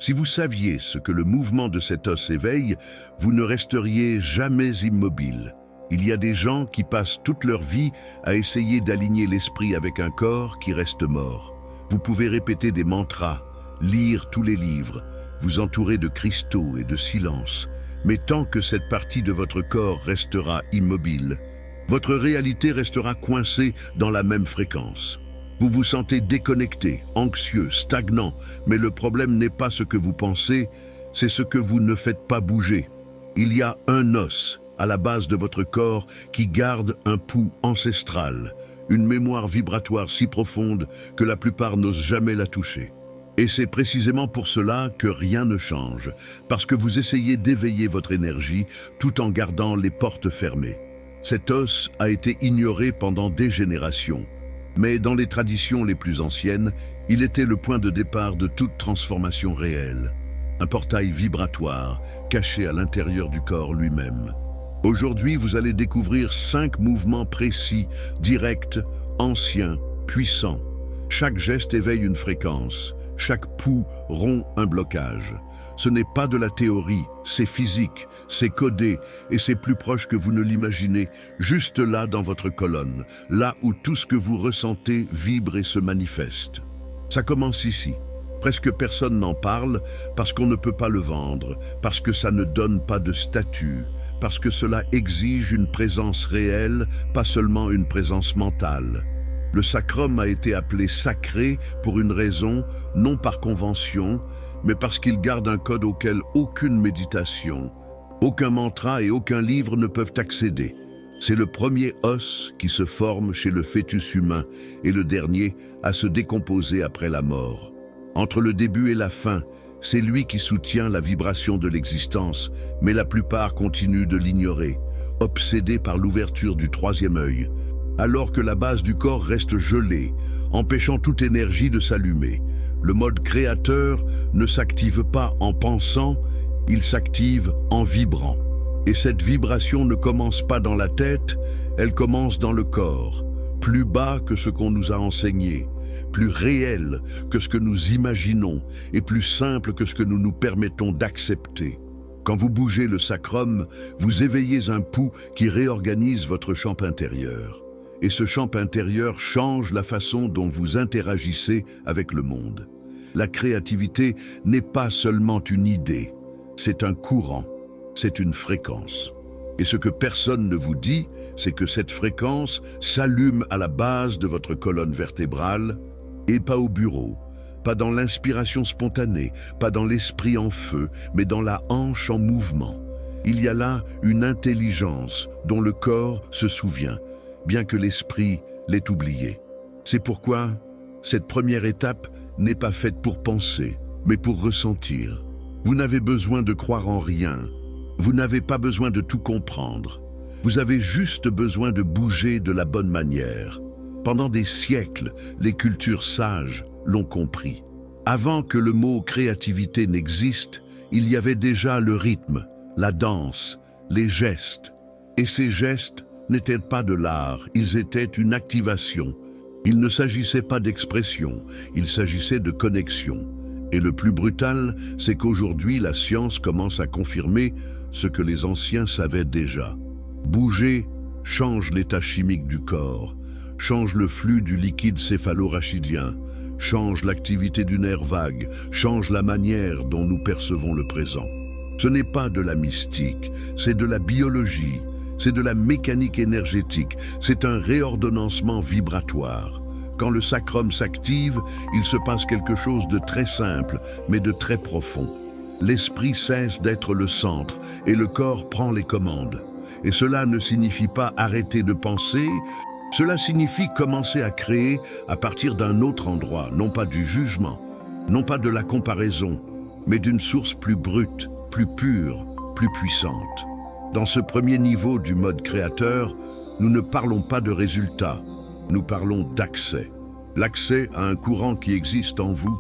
Si vous saviez ce que le mouvement de cet os éveille, vous ne resteriez jamais immobile. Il y a des gens qui passent toute leur vie à essayer d'aligner l'esprit avec un corps qui reste mort. Vous pouvez répéter des mantras, lire tous les livres, vous entourer de cristaux et de silence. Mais tant que cette partie de votre corps restera immobile, votre réalité restera coincée dans la même fréquence. Vous vous sentez déconnecté, anxieux, stagnant, mais le problème n'est pas ce que vous pensez, c'est ce que vous ne faites pas bouger. Il y a un os à la base de votre corps qui garde un pouls ancestral, une mémoire vibratoire si profonde que la plupart n'osent jamais la toucher. Et c'est précisément pour cela que rien ne change, parce que vous essayez d'éveiller votre énergie tout en gardant les portes fermées. Cet os a été ignoré pendant des générations, mais dans les traditions les plus anciennes, il était le point de départ de toute transformation réelle, un portail vibratoire caché à l'intérieur du corps lui-même. Aujourd'hui, vous allez découvrir 5 mouvements précis, directs, anciens, puissants. Chaque geste éveille une fréquence, chaque pouls rompt un blocage. Ce n'est pas de la théorie, c'est physique, c'est codé et c'est plus proche que vous ne l'imaginez, juste là dans votre colonne, là où tout ce que vous ressentez vibre et se manifeste. Ça commence ici. Presque personne n'en parle parce qu'on ne peut pas le vendre, parce que ça ne donne pas de statut, parce que cela exige une présence réelle, pas seulement une présence mentale. Le sacrum a été appelé sacré pour une raison, non par convention, mais parce qu'il garde un code auquel aucune méditation, aucun mantra et aucun livre ne peuvent accéder. C'est le premier os qui se forme chez le fœtus humain et le dernier à se décomposer après la mort. Entre le début et la fin, c'est lui qui soutient la vibration de l'existence, mais la plupart continuent de l'ignorer, obsédés par l'ouverture du troisième œil, alors que la base du corps reste gelée, empêchant toute énergie de s'allumer. Le mode créateur ne s'active pas en pensant, il s'active en vibrant. Et cette vibration ne commence pas dans la tête, elle commence dans le corps, plus bas que ce qu'on nous a enseigné, plus réel que ce que nous imaginons et plus simple que ce que nous nous permettons d'accepter. Quand vous bougez le sacrum, vous éveillez un pouls qui réorganise votre champ intérieur. Et ce champ intérieur change la façon dont vous interagissez avec le monde. La créativité n'est pas seulement une idée, c'est un courant, c'est une fréquence. Et ce que personne ne vous dit, c'est que cette fréquence s'allume à la base de votre colonne vertébrale et pas au bureau, pas dans l'inspiration spontanée, pas dans l'esprit en feu, mais dans la hanche en mouvement. Il y a là une intelligence dont le corps se souvient, bien que l'esprit l'ait oublié. C'est pourquoi cette première étape n'est pas faite pour penser, mais pour ressentir. Vous n'avez besoin de croire en rien. Vous n'avez pas besoin de tout comprendre. Vous avez juste besoin de bouger de la bonne manière. Pendant des siècles, les cultures sages l'ont compris. Avant que le mot créativité n'existe, il y avait déjà le rythme, la danse, les gestes. Et ces gestes n'étaient pas de l'art, ils étaient une activation. Il ne s'agissait pas d'expression, il s'agissait de connexion. Et le plus brutal, c'est qu'aujourd'hui, la science commence à confirmer ce que les anciens savaient déjà. Bouger change l'état chimique du corps, change le flux du liquide céphalorachidien, change l'activité du nerf vague, change la manière dont nous percevons le présent. Ce n'est pas de la mystique, c'est de la biologie. C'est de la mécanique énergétique, c'est un réordonnancement vibratoire. Quand le sacrum s'active, il se passe quelque chose de très simple, mais de très profond. L'esprit cesse d'être le centre et le corps prend les commandes. Et cela ne signifie pas arrêter de penser, cela signifie commencer à créer à partir d'un autre endroit, non pas du jugement, non pas de la comparaison, mais d'une source plus brute, plus pure, plus puissante. Dans ce premier niveau du mode créateur, nous ne parlons pas de résultats, nous parlons d'accès. L'accès à un courant qui existe en vous,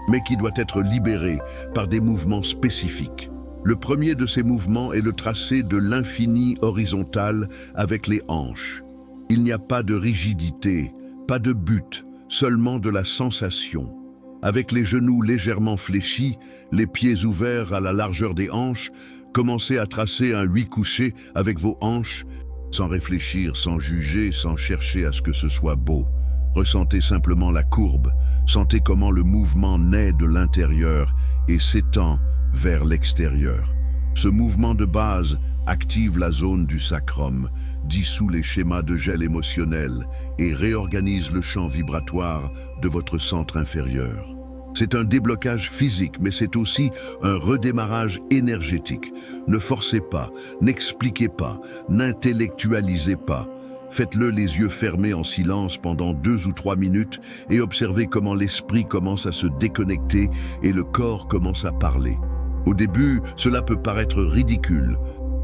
mais qui doit être libéré par des mouvements spécifiques. Le premier de ces mouvements est le tracé de l'infini horizontal avec les hanches. Il n'y a pas de rigidité, pas de but, seulement de la sensation. Avec les genoux légèrement fléchis, les pieds ouverts à la largeur des hanches, commencez à tracer un 8 couché avec vos hanches, sans réfléchir, sans juger, sans chercher à ce que ce soit beau. Ressentez simplement la courbe, sentez comment le mouvement naît de l'intérieur et s'étend vers l'extérieur. Ce mouvement de base active la zone du sacrum, dissout les schémas de gel émotionnel et réorganise le champ vibratoire de votre centre inférieur. C'est un déblocage physique, mais c'est aussi un redémarrage énergétique. Ne forcez pas, n'expliquez pas, n'intellectualisez pas. Faites-le les yeux fermés en silence pendant 2 ou 3 minutes et observez comment l'esprit commence à se déconnecter et le corps commence à parler. Au début, cela peut paraître ridicule,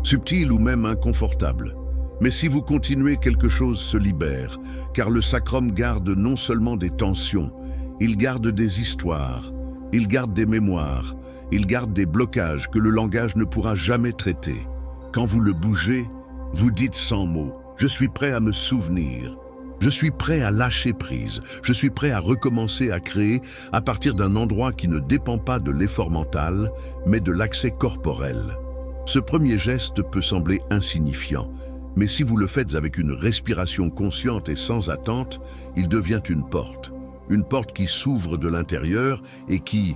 subtil ou même inconfortable. Mais si vous continuez, quelque chose se libère, car le sacrum garde non seulement des tensions, il garde des histoires, il garde des mémoires, il garde des blocages que le langage ne pourra jamais traiter. Quand vous le bougez, vous dites sans mots, « Je suis prêt à me souvenir ». Je suis prêt à lâcher prise, je suis prêt à recommencer à créer à partir d'un endroit qui ne dépend pas de l'effort mental, mais de l'accès corporel. Ce premier geste peut sembler insignifiant, mais si vous le faites avec une respiration consciente et sans attente, il devient une porte. Une porte qui s'ouvre de l'intérieur et qui,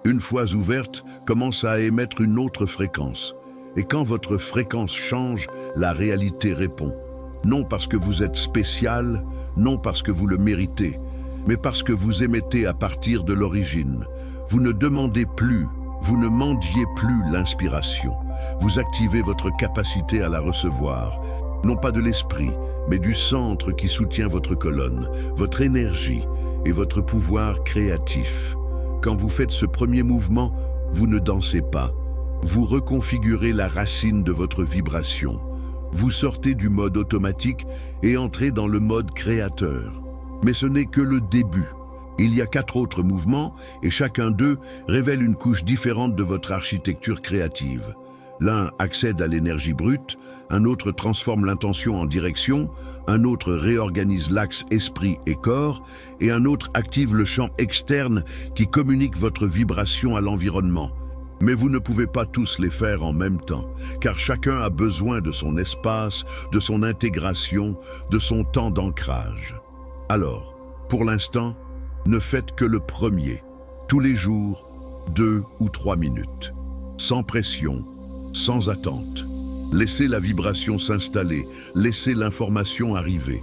une fois ouverte, commence à émettre une autre fréquence. Et quand votre fréquence change, la réalité répond. Non parce que vous êtes spécial, non parce que vous le méritez, mais parce que vous émettez à partir de l'origine. Vous ne demandez plus, vous ne mendiez plus l'inspiration. Vous activez votre capacité à la recevoir, non pas de l'esprit, mais du centre qui soutient votre colonne, votre énergie et votre pouvoir créatif. Quand vous faites ce premier mouvement, vous ne dansez pas. Vous reconfigurez la racine de votre vibration. Vous sortez du mode automatique et entrez dans le mode créateur. Mais ce n'est que le début. Il y a 4 autres mouvements et chacun d'eux révèle une couche différente de votre architecture créative. L'un accède à l'énergie brute, un autre transforme l'intention en direction, un autre réorganise l'axe esprit et corps, et un autre active le champ externe qui communique votre vibration à l'environnement. Mais vous ne pouvez pas tous les faire en même temps, car chacun a besoin de son espace, de son intégration, de son temps d'ancrage. Alors, pour l'instant, ne faites que le premier, tous les jours, 2 ou 3 minutes, sans pression, sans attente. Laissez la vibration s'installer, laissez l'information arriver.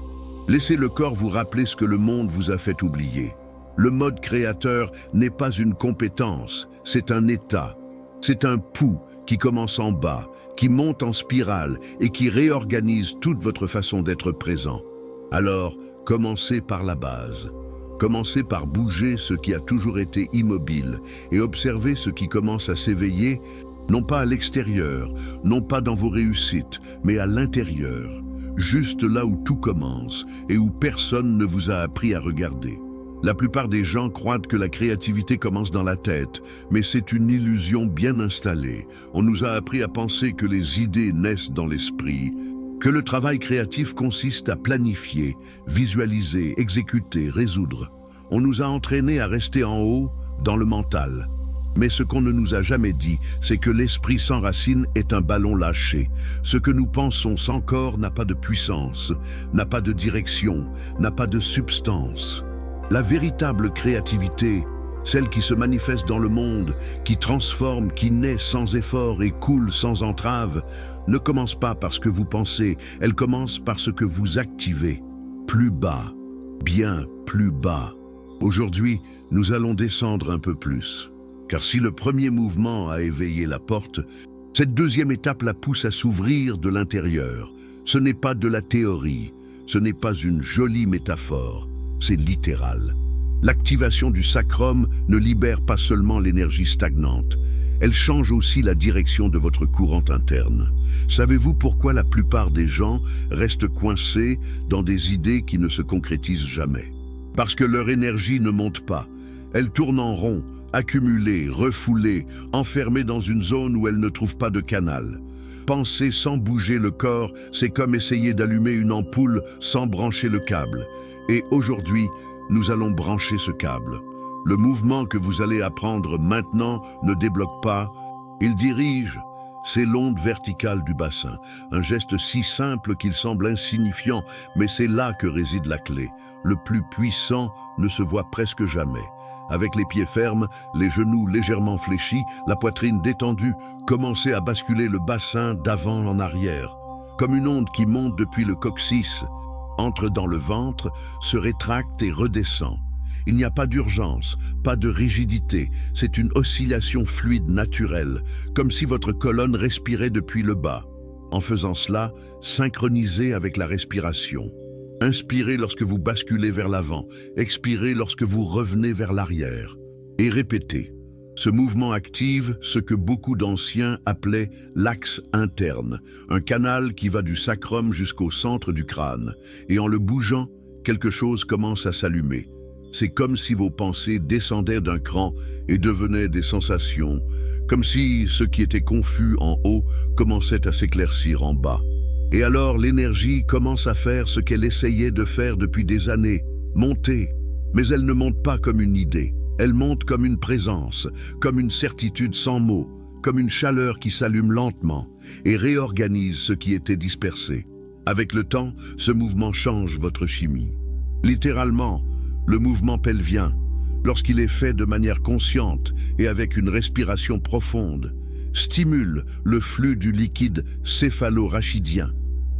Laissez le corps vous rappeler ce que le monde vous a fait oublier. Le mode créateur n'est pas une compétence, c'est un état. C'est un pouls qui commence en bas, qui monte en spirale et qui réorganise toute votre façon d'être présent. Alors, commencez par la base. Commencez par bouger ce qui a toujours été immobile et observez ce qui commence à s'éveiller, non pas à l'extérieur, non pas dans vos réussites, mais à l'intérieur, juste là où tout commence et où personne ne vous a appris à regarder. La plupart des gens croient que la créativité commence dans la tête, mais c'est une illusion bien installée. On nous a appris à penser que les idées naissent dans l'esprit, que le travail créatif consiste à planifier, visualiser, exécuter, résoudre. On nous a entraînés à rester en haut, dans le mental. Mais ce qu'on ne nous a jamais dit, c'est que l'esprit sans racine est un ballon lâché. Ce que nous pensons sans corps n'a pas de puissance, n'a pas de direction, n'a pas de substance. La véritable créativité, celle qui se manifeste dans le monde, qui transforme, qui naît sans effort et coule sans entrave, ne commence pas parce que vous pensez, elle commence parce que vous activez. Plus bas, bien plus bas. Aujourd'hui, nous allons descendre un peu plus. Car si le premier mouvement a éveillé la porte, cette deuxième étape la pousse à s'ouvrir de l'intérieur. Ce n'est pas de la théorie, ce n'est pas une jolie métaphore. C'est littéral. L'activation du sacrum ne libère pas seulement l'énergie stagnante, elle change aussi la direction de votre courant interne. Savez-vous pourquoi la plupart des gens restent coincés dans des idées qui ne se concrétisent jamais? Parce que leur énergie ne monte pas. Elle tourne en rond, accumulée, refoulée, enfermée dans une zone où elle ne trouve pas de canal. Penser sans bouger le corps, c'est comme essayer d'allumer une ampoule sans brancher le câble. Et aujourd'hui, nous allons brancher ce câble. Le mouvement que vous allez apprendre maintenant ne débloque pas, il dirige. C'est l'onde verticale du bassin, un geste si simple qu'il semble insignifiant, mais c'est là que réside la clé. Le plus puissant ne se voit presque jamais. Avec les pieds fermes, les genoux légèrement fléchis, la poitrine détendue, commencez à basculer le bassin d'avant en arrière. Comme une onde qui monte depuis le coccyx, entre dans le ventre, se rétracte et redescend. Il n'y a pas d'urgence, pas de rigidité, c'est une oscillation fluide naturelle, comme si votre colonne respirait depuis le bas. En faisant cela, synchronisez avec la respiration. Inspirez lorsque vous basculez vers l'avant, expirez lorsque vous revenez vers l'arrière. Et répétez. Ce mouvement active ce que beaucoup d'anciens appelaient l'axe interne, un canal qui va du sacrum jusqu'au centre du crâne. Et en le bougeant, quelque chose commence à s'allumer. C'est comme si vos pensées descendaient d'un cran et devenaient des sensations, comme si ce qui était confus en haut commençait à s'éclaircir en bas. Et alors l'énergie commence à faire ce qu'elle essayait de faire depuis des années, monter. Mais elle ne monte pas comme une idée, elle monte comme une présence, comme une certitude sans mots, comme une chaleur qui s'allume lentement et réorganise ce qui était dispersé. Avec le temps, ce mouvement change votre chimie. Littéralement, le mouvement pelvien, lorsqu'il est fait de manière consciente et avec une respiration profonde, stimule le flux du liquide céphalo-rachidien,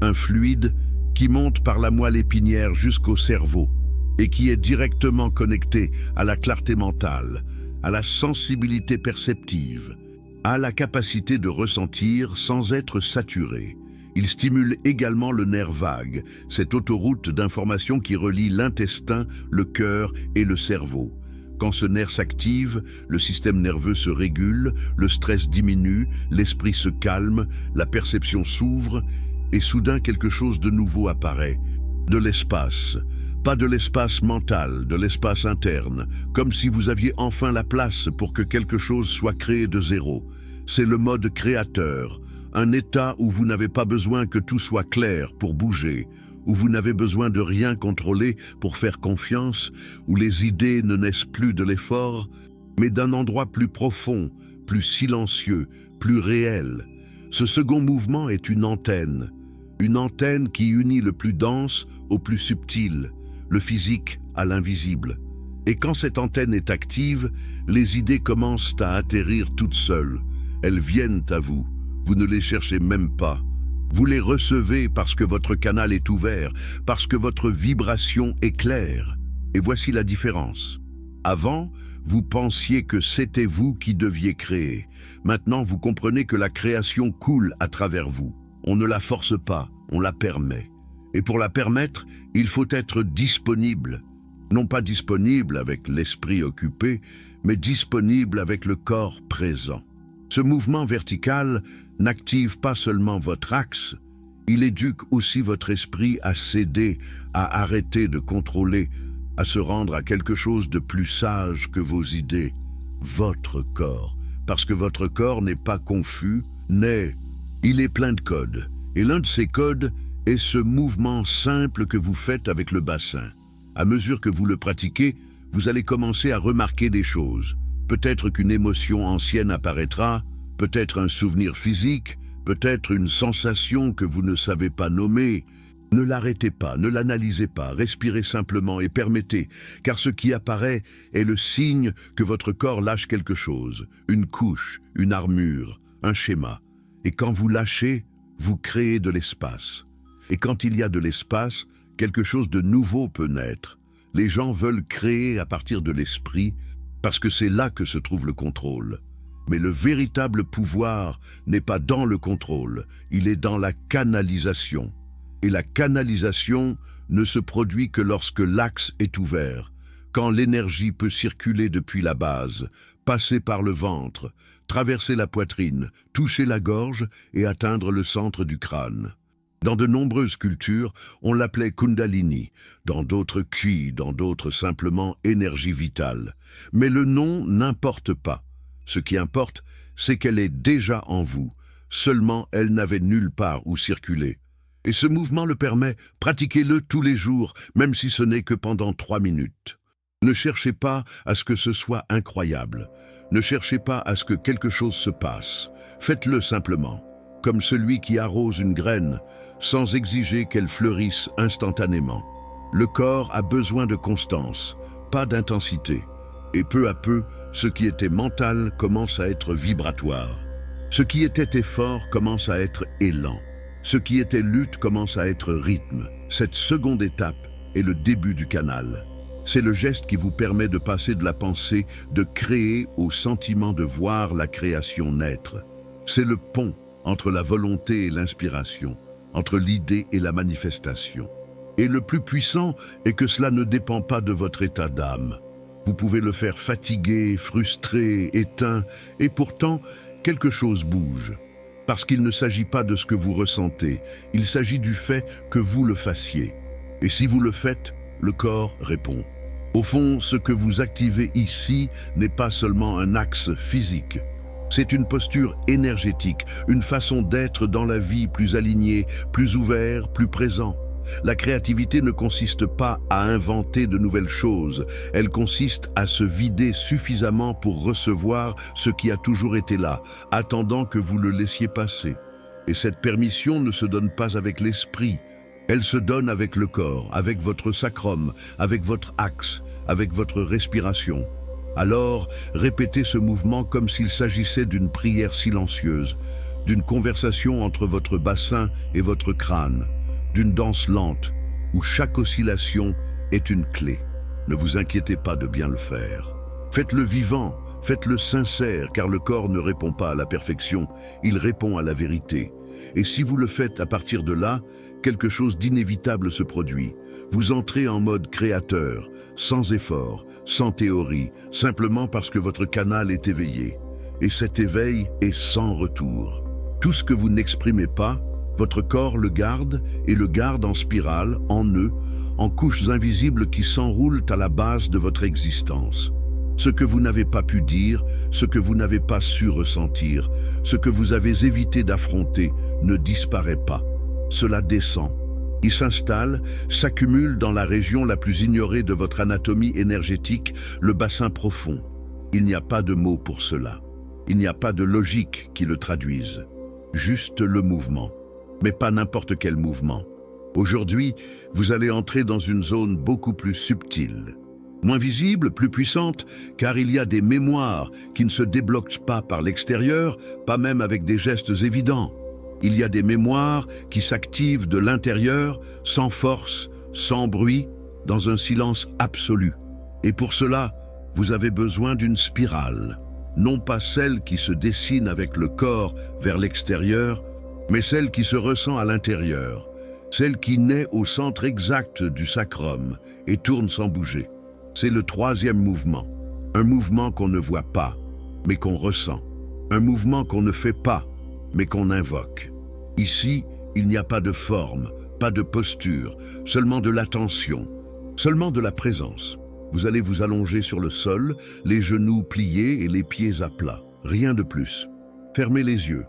un fluide qui monte par la moelle épinière jusqu'au cerveau et qui est directement connecté à la clarté mentale, à la sensibilité perceptive, à la capacité de ressentir sans être saturé. Il stimule également le nerf vague, cette autoroute d'information qui relie l'intestin, le cœur et le cerveau. Quand ce nerf s'active, le système nerveux se régule, le stress diminue, l'esprit se calme, la perception s'ouvre et soudain quelque chose de nouveau apparaît. De l'espace. Pas de l'espace mental, de l'espace interne, comme si vous aviez enfin la place pour que quelque chose soit créé de zéro. C'est le mode créateur. Un état où vous n'avez pas besoin que tout soit clair pour bouger, où vous n'avez besoin de rien contrôler pour faire confiance, où les idées ne naissent plus de l'effort, mais d'un endroit plus profond, plus silencieux, plus réel. Ce second mouvement est une antenne qui unit le plus dense au plus subtil, le physique à l'invisible. Et quand cette antenne est active, les idées commencent à atterrir toutes seules. Elles viennent à vous. Vous ne les cherchez même pas. Vous les recevez parce que votre canal est ouvert, parce que votre vibration est claire. Et voici la différence. Avant, vous pensiez que c'était vous qui deviez créer. Maintenant, vous comprenez que la création coule à travers vous. On ne la force pas, on la permet. Et pour la permettre, il faut être disponible. Non pas disponible avec l'esprit occupé, mais disponible avec le corps présent. Ce mouvement vertical n'active pas seulement votre axe, il éduque aussi votre esprit à céder, à arrêter de contrôler, à se rendre à quelque chose de plus sage que vos idées, votre corps. Parce que votre corps n'est pas confus, il est plein de codes. Et l'un de ces codes est ce mouvement simple que vous faites avec le bassin. À mesure que vous le pratiquez, vous allez commencer à remarquer des choses. Peut-être qu'une émotion ancienne apparaîtra, peut-être un souvenir physique, peut-être une sensation que vous ne savez pas nommer. Ne l'arrêtez pas, ne l'analysez pas, respirez simplement et permettez, car ce qui apparaît est le signe que votre corps lâche quelque chose, une couche, une armure, un schéma. Et quand vous lâchez, vous créez de l'espace. Et quand il y a de l'espace, quelque chose de nouveau peut naître. Les gens veulent créer à partir de l'esprit, parce que c'est là que se trouve le contrôle. Mais le véritable pouvoir n'est pas dans le contrôle, il est dans la canalisation. Et la canalisation ne se produit que lorsque l'axe est ouvert, quand l'énergie peut circuler depuis la base, passer par le ventre, traverser la poitrine, toucher la gorge et atteindre le centre du crâne. Dans de nombreuses cultures, on l'appelait Kundalini, dans d'autres Ki, dans d'autres simplement énergie vitale. Mais le nom n'importe pas. Ce qui importe, c'est qu'elle est déjà en vous, seulement elle n'avait nulle part où circuler. Et ce mouvement le permet, pratiquez-le tous les jours, même si ce n'est que pendant 3 minutes. Ne cherchez pas à ce que ce soit incroyable. Ne cherchez pas à ce que quelque chose se passe. Faites-le simplement, comme celui qui arrose une graine, sans exiger qu'elle fleurisse instantanément. Le corps a besoin de constance, pas d'intensité. Et peu à peu, ce qui était mental commence à être vibratoire. Ce qui était effort commence à être élan. Ce qui était lutte commence à être rythme. Cette seconde étape est le début du canal. C'est le geste qui vous permet de passer de la pensée, de créer, au sentiment de voir la création naître. C'est le pont entre la volonté et l'inspiration, entre l'idée et la manifestation. Et le plus puissant est que cela ne dépend pas de votre état d'âme. Vous pouvez le faire fatigué, frustré, éteint, et pourtant, quelque chose bouge. Parce qu'il ne s'agit pas de ce que vous ressentez, il s'agit du fait que vous le fassiez. Et si vous le faites, le corps répond. Au fond, ce que vous activez ici n'est pas seulement un axe physique. C'est une posture énergétique, une façon d'être dans la vie plus alignée, plus ouvert, plus présent. La créativité ne consiste pas à inventer de nouvelles choses, elle consiste à se vider suffisamment pour recevoir ce qui a toujours été là, attendant que vous le laissiez passer. Et cette permission ne se donne pas avec l'esprit, elle se donne avec le corps, avec votre sacrum, avec votre axe, avec votre respiration. Alors, répétez ce mouvement comme s'il s'agissait d'une prière silencieuse, d'une conversation entre votre bassin et votre crâne, d'une danse lente où chaque oscillation est une clé. Ne vous inquiétez pas de bien le faire. Faites-le vivant, faites-le sincère, car le corps ne répond pas à la perfection, il répond à la vérité. Et si vous le faites à partir de là, quelque chose d'inévitable se produit. Vous entrez en mode créateur, sans effort, sans théorie, simplement parce que votre canal est éveillé. Et cet éveil est sans retour. Tout ce que vous n'exprimez pas, votre corps le garde et le garde en spirale, en nœud, en couches invisibles qui s'enroulent à la base de votre existence. Ce que vous n'avez pas pu dire, ce que vous n'avez pas su ressentir, ce que vous avez évité d'affronter ne disparaît pas. Cela descend. Il s'installe, s'accumule dans la région la plus ignorée de votre anatomie énergétique, le bassin profond. Il n'y a pas de mots pour cela. Il n'y a pas de logique qui le traduise. Juste le mouvement. Mais pas n'importe quel mouvement. Aujourd'hui, vous allez entrer dans une zone beaucoup plus subtile. Moins visible, plus puissante, car il y a des mémoires qui ne se débloquent pas par l'extérieur, pas même avec des gestes évidents. Il y a des mémoires qui s'activent de l'intérieur, sans force, sans bruit, dans un silence absolu. Et pour cela, vous avez besoin d'une spirale. Non pas celle qui se dessine avec le corps vers l'extérieur, mais celle qui se ressent à l'intérieur, celle qui naît au centre exact du sacrum et tourne sans bouger. C'est le troisième mouvement, un mouvement qu'on ne voit pas, mais qu'on ressent, un mouvement qu'on ne fait pas, mais qu'on invoque. Ici, il n'y a pas de forme, pas de posture, seulement de l'attention, seulement de la présence. Vous allez vous allonger sur le sol, les genoux pliés et les pieds à plat, rien de plus. Fermez les yeux.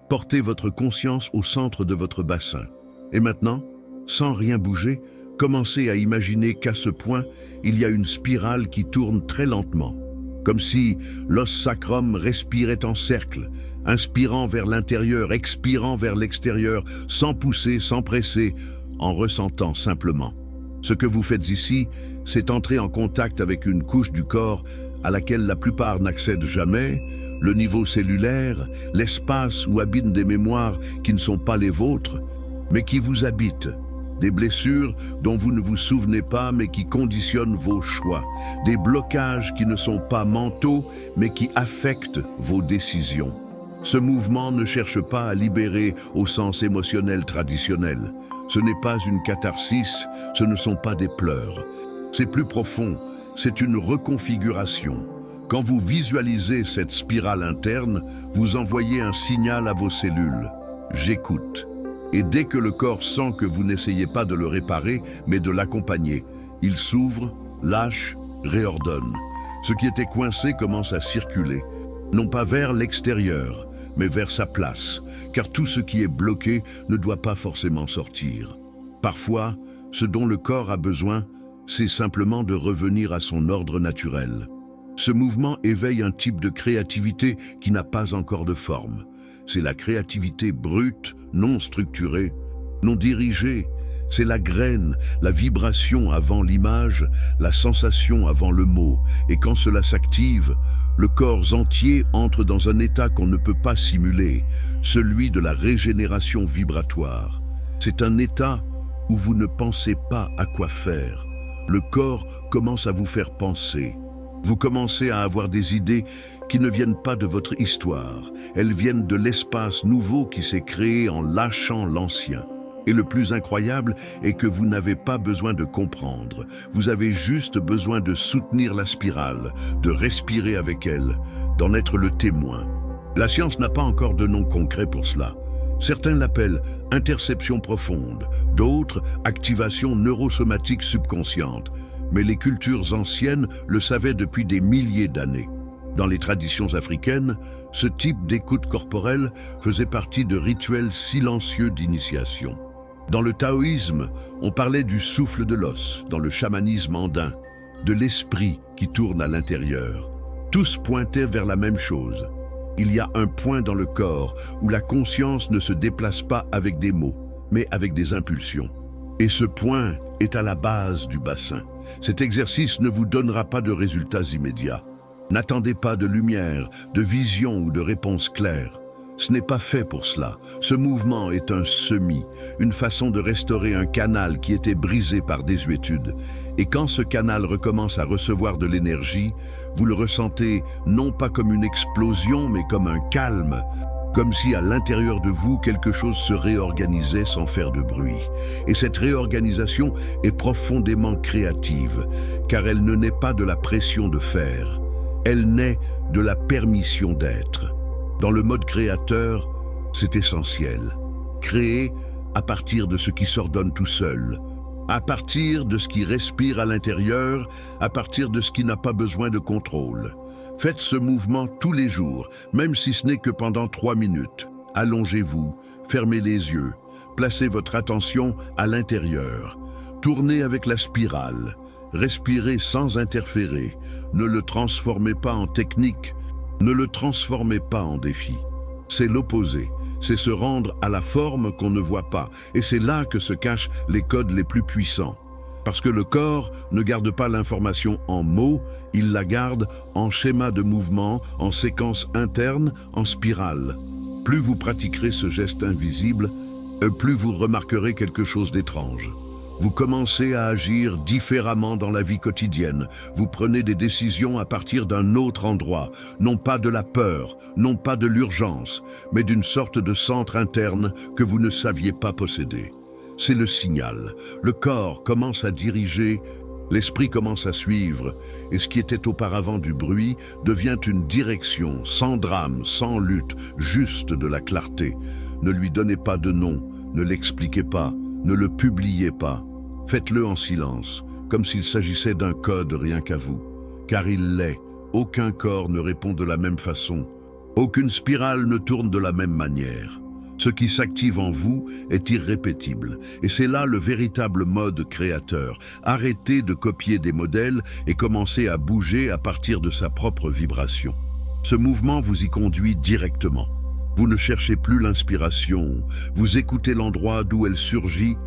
Portez votre conscience au centre de votre bassin. Et maintenant, sans rien bouger, commencez à imaginer qu'à ce point, il y a une spirale qui tourne très lentement, comme si l'os sacrum respirait en cercle, inspirant vers l'intérieur, expirant vers l'extérieur, sans pousser, sans presser, en ressentant simplement. Ce que vous faites ici, c'est entrer en contact avec une couche du corps à laquelle la plupart n'accèdent jamais, le niveau cellulaire, l'espace où habitent des mémoires qui ne sont pas les vôtres, mais qui vous habitent. Des blessures dont vous ne vous souvenez pas mais qui conditionnent vos choix. Des blocages qui ne sont pas mentaux mais qui affectent vos décisions. Ce mouvement ne cherche pas à libérer au sens émotionnel traditionnel. Ce n'est pas une catharsis, ce ne sont pas des pleurs. C'est plus profond, c'est une reconfiguration. Quand vous visualisez cette spirale interne, vous envoyez un signal à vos cellules. J'écoute. Et dès que le corps sent que vous n'essayez pas de le réparer, mais de l'accompagner, il s'ouvre, lâche, réordonne. Ce qui était coincé commence à circuler, non pas vers l'extérieur, mais vers sa place, car tout ce qui est bloqué ne doit pas forcément sortir. Parfois, ce dont le corps a besoin, c'est simplement de revenir à son ordre naturel. Ce mouvement éveille un type de créativité qui n'a pas encore de forme. C'est la créativité brute, non structurée, non dirigée. C'est la graine, la vibration avant l'image, la sensation avant le mot. Et quand cela s'active, le corps entier entre dans un état qu'on ne peut pas simuler, celui de la régénération vibratoire. C'est un état où vous ne pensez pas à quoi faire. Le corps commence à vous faire penser. Vous commencez à avoir des idées qui ne viennent pas de votre histoire. Elles viennent de l'espace nouveau qui s'est créé en lâchant l'ancien. Et le plus incroyable est que vous n'avez pas besoin de comprendre. Vous avez juste besoin de soutenir la spirale, de respirer avec elle, d'en être le témoin. La science n'a pas encore de nom concret pour cela. Certains l'appellent interception profonde, d'autres activation neurosomatique subconsciente. Mais les cultures anciennes le savaient depuis des milliers d'années. Dans les traditions africaines, ce type d'écoute corporelle faisait partie de rituels silencieux d'initiation. Dans le taoïsme, on parlait du souffle de l'os, dans le chamanisme andin, de l'esprit qui tourne à l'intérieur. Tous pointaient vers la même chose. Il y a un point dans le corps où la conscience ne se déplace pas avec des mots, mais avec des impulsions. Et ce point est à la base du bassin. Cet exercice ne vous donnera pas de résultats immédiats. N'attendez pas de lumière, de vision ou de réponse claire. Ce n'est pas fait pour cela. Ce mouvement est un semis, une façon de restaurer un canal qui était brisé par désuétude. Et quand ce canal recommence à recevoir de l'énergie, vous le ressentez non pas comme une explosion, mais comme un calme, comme si à l'intérieur de vous, quelque chose se réorganisait sans faire de bruit. Et cette réorganisation est profondément créative, car elle ne naît pas de la pression de faire. Elle naît de la permission d'être. Dans le mode créateur, c'est essentiel. Créer à partir de ce qui s'ordonne tout seul, à partir de ce qui respire à l'intérieur, à partir de ce qui n'a pas besoin de contrôle. Faites ce mouvement tous les jours, même si ce n'est que pendant 3 minutes. Allongez-vous, fermez les yeux, placez votre attention à l'intérieur. Tournez avec la spirale, respirez sans interférer. Ne le transformez pas en technique, ne le transformez pas en défi. C'est l'opposé, c'est se rendre à la forme qu'on ne voit pas. Et c'est là que se cachent les codes les plus puissants. Parce que le corps ne garde pas l'information en mots, il la garde en schéma de mouvement, en séquence interne, en spirale. Plus vous pratiquerez ce geste invisible, plus vous remarquerez quelque chose d'étrange. Vous commencez à agir différemment dans la vie quotidienne. Vous prenez des décisions à partir d'un autre endroit, non pas de la peur, non pas de l'urgence, mais d'une sorte de centre interne que vous ne saviez pas posséder. C'est le signal. Le corps commence à diriger, l'esprit commence à suivre, et ce qui était auparavant du bruit devient une direction, sans drame, sans lutte, juste de la clarté. Ne lui donnez pas de nom, ne l'expliquez pas, ne le publiez pas. Faites-le en silence, comme s'il s'agissait d'un code rien qu'à vous. Car il l'est. Aucun corps ne répond de la même façon. Aucune spirale ne tourne de la même manière. Ce qui s'active en vous est irrépétible. Et c'est là le véritable mode créateur. Arrêtez de copier des modèles et commencez à bouger à partir de sa propre vibration. Ce mouvement vous y conduit directement. Vous ne cherchez plus l'inspiration. Vous écoutez l'endroit d'où elle surgit.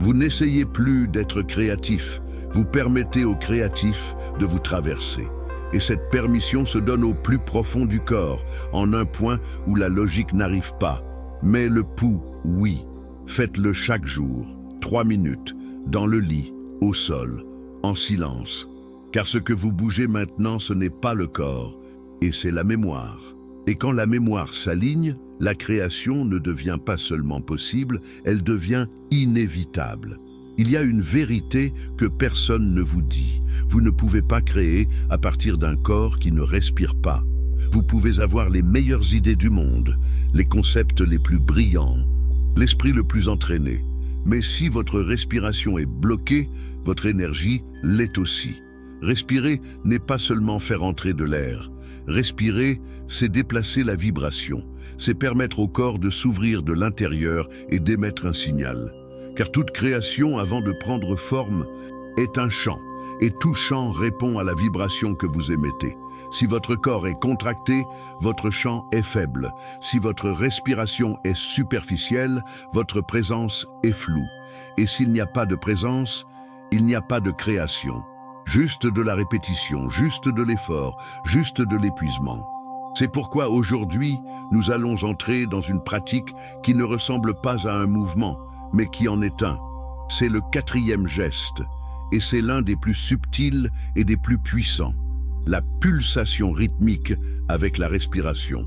Vous n'essayez plus d'être créatif, vous permettez au créatif de vous traverser. Et cette permission se donne au plus profond du corps, en un point où la logique n'arrive pas. Mais le pouls, oui. Faites-le chaque jour, 3 minutes, dans le lit, au sol, en silence. Car ce que vous bougez maintenant, ce n'est pas le corps, et c'est la mémoire. Et quand la mémoire s'aligne, la création ne devient pas seulement possible, elle devient inévitable. Il y a une vérité que personne ne vous dit. Vous ne pouvez pas créer à partir d'un corps qui ne respire pas. Vous pouvez avoir les meilleures idées du monde, les concepts les plus brillants, l'esprit le plus entraîné. Mais si votre respiration est bloquée, votre énergie l'est aussi. Respirer n'est pas seulement faire entrer de l'air. Respirer, c'est déplacer la vibration. C'est permettre au corps de s'ouvrir de l'intérieur et d'émettre un signal. Car toute création, avant de prendre forme, est un chant. et tout chant répond à la vibration que vous émettez. Si votre corps est contracté, votre chant est faible. Si votre respiration est superficielle, votre présence est floue. Et s'il n'y a pas de présence, il n'y a pas de création. Juste de la répétition, juste de l'effort, juste de l'épuisement. C'est pourquoi aujourd'hui, nous allons entrer dans une pratique qui ne ressemble pas à un mouvement, mais qui en est un. C'est le 4e geste, et c'est l'un des plus subtils et des plus puissants. La pulsation rythmique avec la respiration.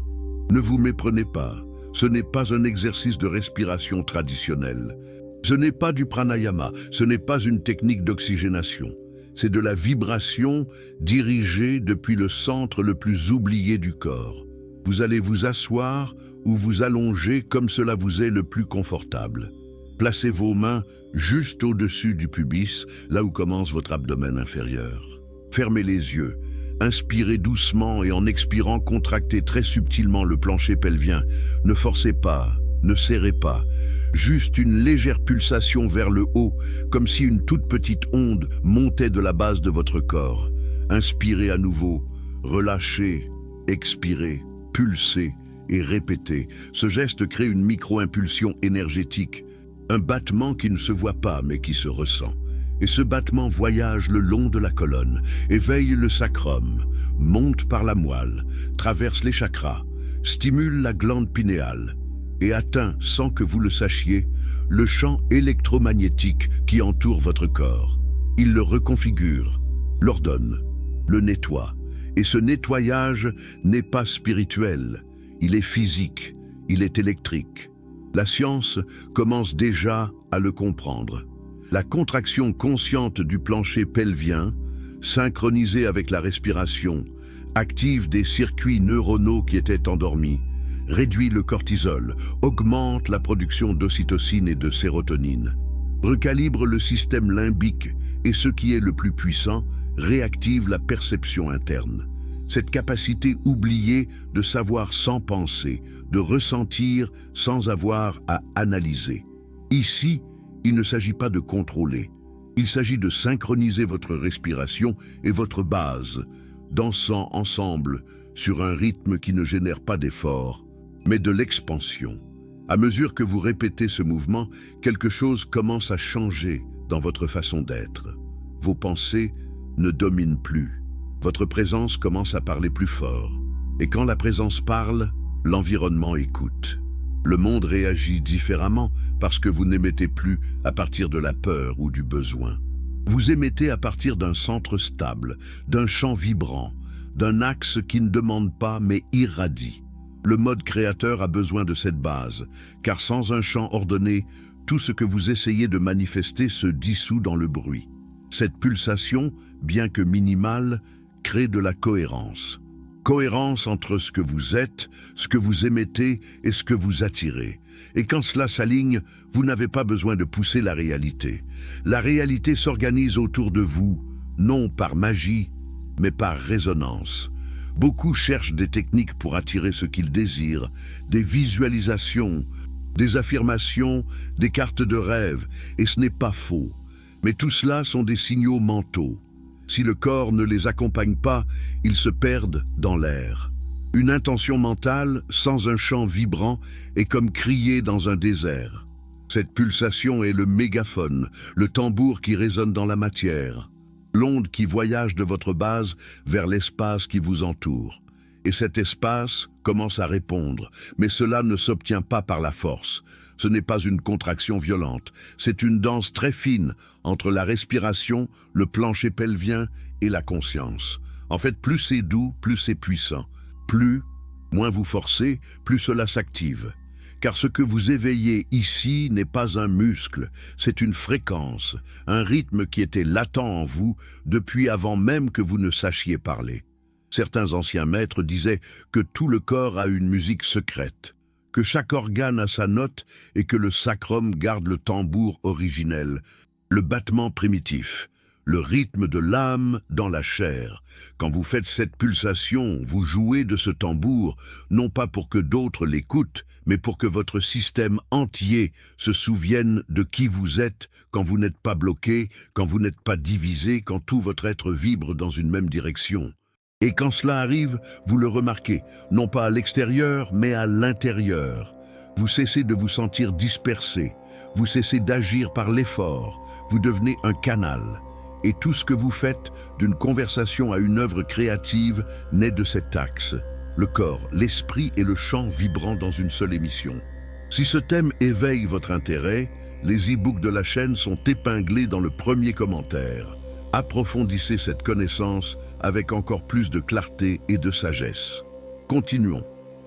Ne vous méprenez pas, ce n'est pas un exercice de respiration traditionnel. Ce n'est pas du pranayama, ce n'est pas une technique d'oxygénation. C'est de la vibration dirigée depuis le centre le plus oublié du corps. Vous allez vous asseoir ou vous allonger comme cela vous est le plus confortable. Placez vos mains juste au-dessus du pubis, là où commence votre abdomen inférieur. Fermez les yeux. Inspirez doucement et en expirant, contractez très subtilement le plancher pelvien. Ne forcez pas, ne serrez pas. Juste une légère pulsation vers le haut, comme si une toute petite onde montait de la base de votre corps. Inspirez à nouveau, relâchez, expirez, pulsez et répétez. Ce geste crée une micro-impulsion énergétique, un battement qui ne se voit pas mais qui se ressent. Et ce battement voyage le long de la colonne, éveille le sacrum, monte par la moelle, traverse les chakras, stimule la glande pinéale et atteint, sans que vous le sachiez, le champ électromagnétique qui entoure votre corps. Il le reconfigure, l'ordonne, le nettoie. Et ce nettoyage n'est pas spirituel, il est physique, il est électrique. La science commence déjà à le comprendre. La contraction consciente du plancher pelvien, synchronisée avec la respiration, active des circuits neuronaux qui étaient endormis, réduit le cortisol, augmente la production d'ocytocine et de sérotonine, recalibre le système limbique et, ce qui est le plus puissant, réactive la perception interne. Cette capacité oubliée de savoir sans penser, de ressentir sans avoir à analyser. Ici, il ne s'agit pas de contrôler, il s'agit de synchroniser votre respiration et votre base, dansant ensemble sur un rythme qui ne génère pas d'effort, mais de l'expansion. À mesure que vous répétez ce mouvement, quelque chose commence à changer dans votre façon d'être. Vos pensées ne dominent plus. Votre présence commence à parler plus fort. Et quand la présence parle, l'environnement écoute. Le monde réagit différemment parce que vous n'émettez plus à partir de la peur ou du besoin. Vous émettez à partir d'un centre stable, d'un champ vibrant, d'un axe qui ne demande pas mais irradie. Le mode créateur a besoin de cette base, car sans un champ ordonné, tout ce que vous essayez de manifester se dissout dans le bruit. Cette pulsation, bien que minimale, crée de la cohérence. Cohérence entre ce que vous êtes, ce que vous émettez et ce que vous attirez. Et quand cela s'aligne, vous n'avez pas besoin de pousser la réalité. La réalité s'organise autour de vous, non par magie, mais par résonance. Beaucoup cherchent des techniques pour attirer ce qu'ils désirent, des visualisations, des affirmations, des cartes de rêve, et ce n'est pas faux. Mais tout cela sont des signaux mentaux. Si le corps ne les accompagne pas, ils se perdent dans l'air. Une intention mentale, sans un chant vibrant, est comme crier dans un désert. Cette pulsation est le mégaphone, le tambour qui résonne dans la matière, l'onde qui voyage de votre base vers l'espace qui vous entoure. Et cet espace commence à répondre, mais cela ne s'obtient pas par la force. Ce n'est pas une contraction violente, c'est une danse très fine entre la respiration, le plancher pelvien et la conscience. En fait, plus c'est doux, plus c'est puissant. Moins vous forcez, plus cela s'active. Car ce que vous éveillez ici n'est pas un muscle, c'est une fréquence, un rythme qui était latent en vous depuis avant même que vous ne sachiez parler. Certains anciens maîtres disaient que tout le corps a une musique secrète, que chaque organe a sa note et que le sacrum garde le tambour originel, le battement primitif, le rythme de l'âme dans la chair. Quand vous faites cette pulsation, vous jouez de ce tambour, non pas pour que d'autres l'écoutent, mais pour que votre système entier se souvienne de qui vous êtes quand vous n'êtes pas bloqué, quand vous n'êtes pas divisé, quand tout votre être vibre dans une même direction. Et quand cela arrive, vous le remarquez, non pas à l'extérieur, mais à l'intérieur. Vous cessez de vous sentir dispersé, vous cessez d'agir par l'effort, vous devenez un canal. Et tout ce que vous faites, d'une conversation à une œuvre créative, naît de cet axe. Le corps, l'esprit et le chant vibrant dans une seule émission. Si ce thème éveille votre intérêt, les e-books de la chaîne sont épinglés dans le premier commentaire. Approfondissez cette connaissance avec encore plus de clarté et de sagesse. Continuons.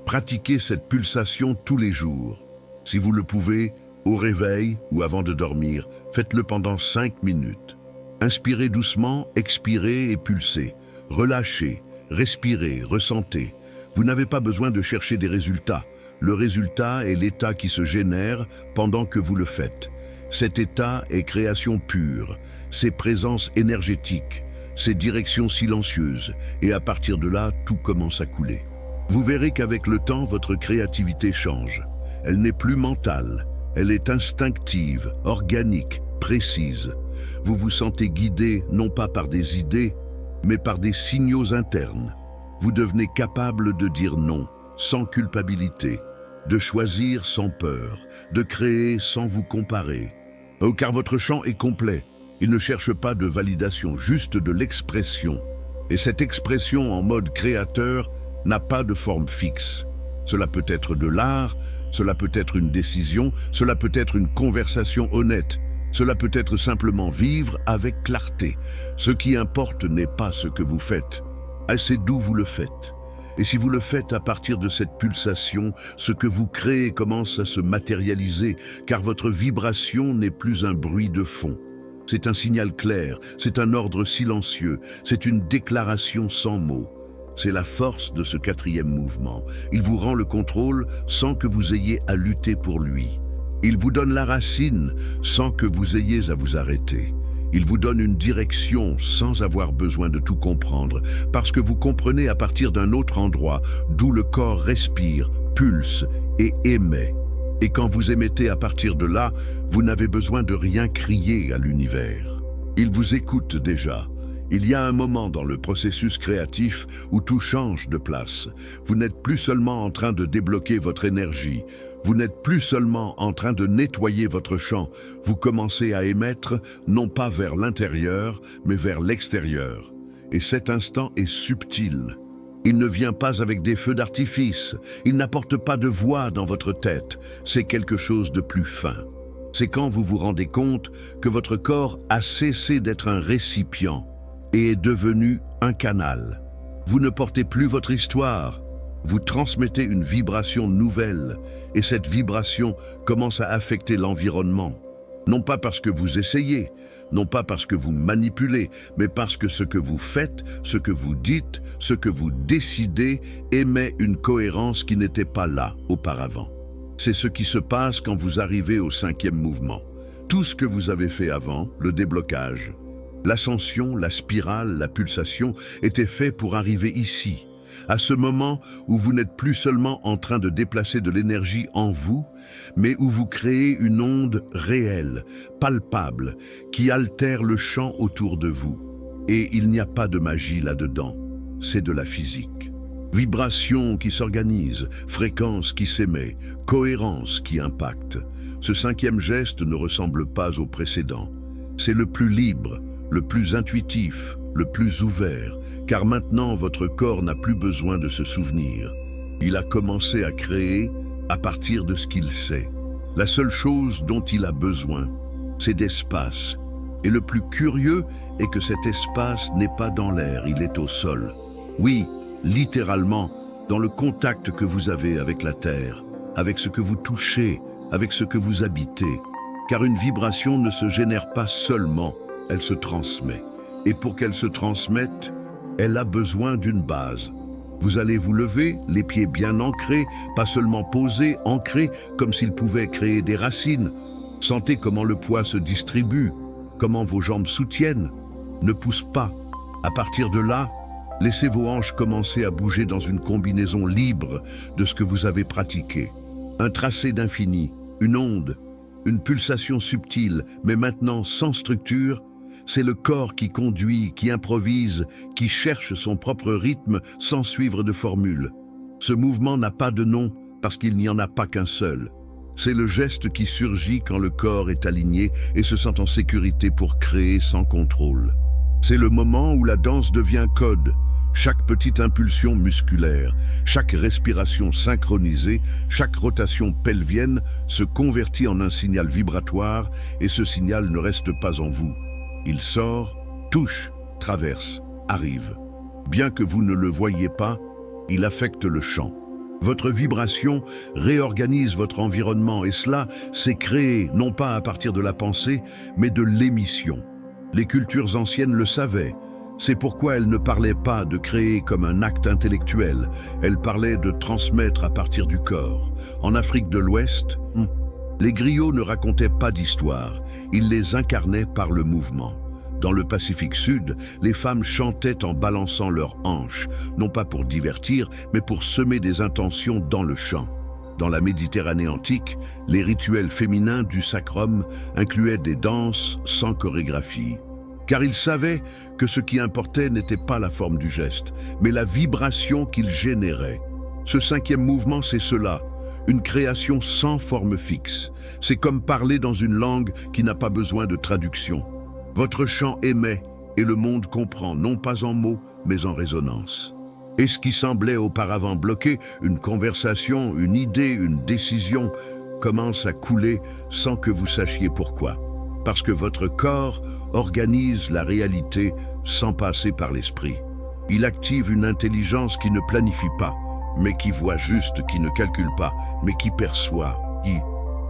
Pratiquez cette pulsation tous les jours. Si vous le pouvez, au réveil ou avant de dormir, faites-le pendant 5 minutes. Inspirez doucement, expirez et pulsez. Relâchez, respirez, ressentez. Vous n'avez pas besoin de chercher des résultats. Le résultat est l'état qui se génère pendant que vous le faites. Cet état est création pure, c'est présence énergétique, c'est direction silencieuse, et à partir de là, tout commence à couler. Vous verrez qu'avec le temps, votre créativité change. Elle n'est plus mentale, elle est instinctive, organique, précise. Vous vous sentez guidé non pas par des idées, mais par des signaux internes. Vous devenez capable de dire non, sans culpabilité, de choisir sans peur, de créer sans vous comparer. Oh, car votre chant est complet. Il ne cherche pas de validation, juste de l'expression. Et cette expression en mode créateur n'a pas de forme fixe. Cela peut être de l'art, cela peut être une décision, cela peut être une conversation honnête, cela peut être simplement vivre avec clarté. Ce qui importe n'est pas ce que vous faites, c'est d'où vous le faites. Et si vous le faites à partir de cette pulsation, ce que vous créez commence à se matérialiser, car votre vibration n'est plus un bruit de fond. C'est un signal clair, c'est un ordre silencieux, c'est une déclaration sans mots. C'est la force de ce 4e mouvement. Il vous rend le contrôle sans que vous ayez à lutter pour lui. Il vous donne la racine sans que vous ayez à vous arrêter. Il vous donne une direction sans avoir besoin de tout comprendre, parce que vous comprenez à partir d'un autre endroit d'où le corps respire, pulse et émet. Et quand vous émettez à partir de là, vous n'avez besoin de rien crier à l'univers. Il vous écoute déjà. Il y a un moment dans le processus créatif où tout change de place. Vous n'êtes plus seulement en train de débloquer votre énergie. Vous n'êtes plus seulement en train de nettoyer votre champ. Vous commencez à émettre, non pas vers l'intérieur, mais vers l'extérieur. Et cet instant est subtil. Il ne vient pas avec des feux d'artifice. Il n'apporte pas de voix dans votre tête. C'est quelque chose de plus fin. C'est quand vous vous rendez compte que votre corps a cessé d'être un récipient et est devenu un canal. Vous ne portez plus votre histoire. Vous transmettez une vibration nouvelle et cette vibration commence à affecter l'environnement. Non pas parce que vous essayez, non pas parce que vous manipulez, mais parce que ce que vous faites, ce que vous dites, ce que vous décidez émet une cohérence qui n'était pas là auparavant. C'est ce qui se passe quand vous arrivez au 5e mouvement. Tout ce que vous avez fait avant, le déblocage, l'ascension, la spirale, la pulsation, était fait pour arriver ici. À ce moment où vous n'êtes plus seulement en train de déplacer de l'énergie en vous, mais où vous créez une onde réelle, palpable, qui altère le champ autour de vous. Et il n'y a pas de magie là-dedans, c'est de la physique. Vibration qui s'organise, fréquence qui s'émet, cohérence qui impacte. Ce 5e geste ne ressemble pas au précédent. C'est le plus libre, le plus intuitif, le plus ouvert, car maintenant votre corps n'a plus besoin de se souvenir. Il a commencé à créer à partir de ce qu'il sait. La seule chose dont il a besoin, c'est d'espace. Et le plus curieux est que cet espace n'est pas dans l'air, il est au sol. Oui, littéralement, dans le contact que vous avez avec la terre, avec ce que vous touchez, avec ce que vous habitez. Car une vibration ne se génère pas seulement, elle se transmet. Et pour qu'elle se transmette, elle a besoin d'une base. Vous allez vous lever, les pieds bien ancrés, pas seulement posés, ancrés, comme s'ils pouvaient créer des racines. Sentez comment le poids se distribue, comment vos jambes soutiennent. ne pousse pas. À partir de là, laissez vos hanches commencer à bouger dans une combinaison libre de ce que vous avez pratiqué. Un tracé d'infini, une onde, une pulsation subtile, mais maintenant sans structure. C'est le corps qui conduit, qui improvise, qui cherche son propre rythme sans suivre de formule. Ce mouvement n'a pas de nom parce qu'il n'y en a pas qu'un seul. C'est le geste qui surgit quand le corps est aligné et se sent en sécurité pour créer sans contrôle. C'est le moment où la danse devient code. Chaque petite impulsion musculaire, chaque respiration synchronisée, chaque rotation pelvienne se convertit en un signal vibratoire et ce signal ne reste pas en vous. Il sort, touche, traverse, arrive. Bien que vous ne le voyiez pas, il affecte le champ. Votre vibration réorganise votre environnement et cela s'est créé non pas à partir de la pensée, mais de l'émission. Les cultures anciennes le savaient. C'est pourquoi elles ne parlaient pas de créer comme un acte intellectuel. Elles parlaient de transmettre à partir du corps. En Afrique de l'Ouest, les griots ne racontaient pas d'histoire. Ils les incarnaient par le mouvement. Dans le Pacifique Sud, les femmes chantaient en balançant leurs hanches, non pas pour divertir, mais pour semer des intentions dans le chant. Dans la Méditerranée antique, les rituels féminins du sacrum incluaient des danses sans chorégraphie. Car ils savaient que ce qui importait n'était pas la forme du geste, mais la vibration qu'il générait. Ce cinquième mouvement, c'est cela, une création sans forme fixe. C'est comme parler dans une langue qui n'a pas besoin de traduction. Votre chant émet et le monde comprend, non pas en mots, mais en résonance. Et ce qui semblait auparavant bloqué, une conversation, une idée, une décision, commence à couler sans que vous sachiez pourquoi. Parce que votre corps organise la réalité sans passer par l'esprit. Il active une intelligence qui ne planifie pas, mais qui voit juste, qui ne calcule pas, mais qui perçoit,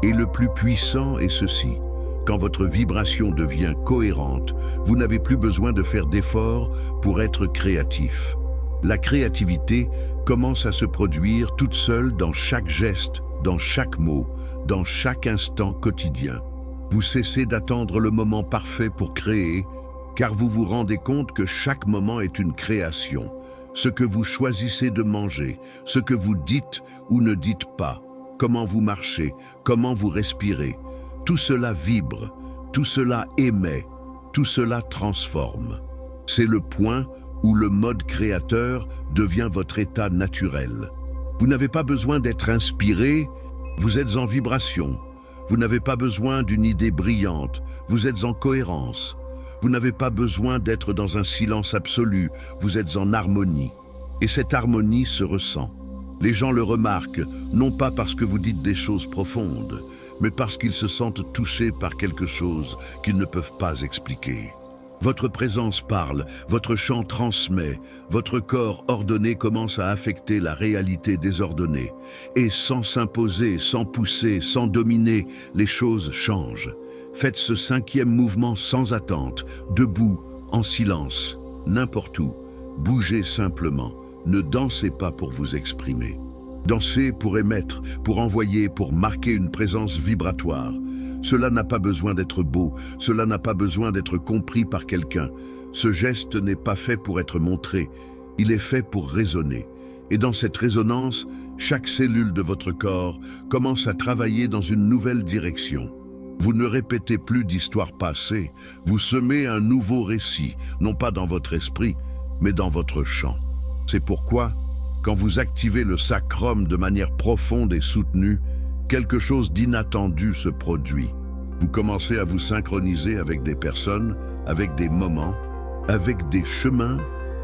Et le plus puissant est ceci. Quand votre vibration devient cohérente, vous n'avez plus besoin de faire d'efforts pour être créatif. La créativité commence à se produire toute seule dans chaque geste, dans chaque mot, dans chaque instant quotidien. Vous cessez d'attendre le moment parfait pour créer, car vous vous rendez compte que chaque moment est une création. Ce que vous choisissez de manger, ce que vous dites ou ne dites pas, comment vous marchez, comment vous respirez, tout cela vibre, tout cela émet, tout cela transforme. C'est le point où le mode créateur devient votre état naturel. Vous n'avez pas besoin d'être inspiré, vous êtes en vibration. Vous n'avez pas besoin d'une idée brillante, vous êtes en cohérence. Vous n'avez pas besoin d'être dans un silence absolu, vous êtes en harmonie. Et cette harmonie se ressent. Les gens le remarquent, non pas parce que vous dites des choses profondes, mais parce qu'ils se sentent touchés par quelque chose qu'ils ne peuvent pas expliquer. Votre présence parle, votre chant transmet, votre corps ordonné commence à affecter la réalité désordonnée. Et sans s'imposer, sans pousser, sans dominer, les choses changent. Faites ce cinquième mouvement sans attente, debout, en silence, n'importe où. Bougez simplement, ne dansez pas pour vous exprimer. Dansez pour émettre, pour envoyer, pour marquer une présence vibratoire. Cela n'a pas besoin d'être beau, cela n'a pas besoin d'être compris par quelqu'un. Ce geste n'est pas fait pour être montré, il est fait pour résonner. Et dans cette résonance, chaque cellule de votre corps commence à travailler dans une nouvelle direction. Vous ne répétez plus d'histoires passées, vous semez un nouveau récit, non pas dans votre esprit, mais dans votre chant. C'est pourquoi, quand vous activez le sacrum de manière profonde et soutenue, quelque chose d'inattendu se produit. Vous commencez à vous synchroniser avec des personnes, avec des moments, avec des chemins,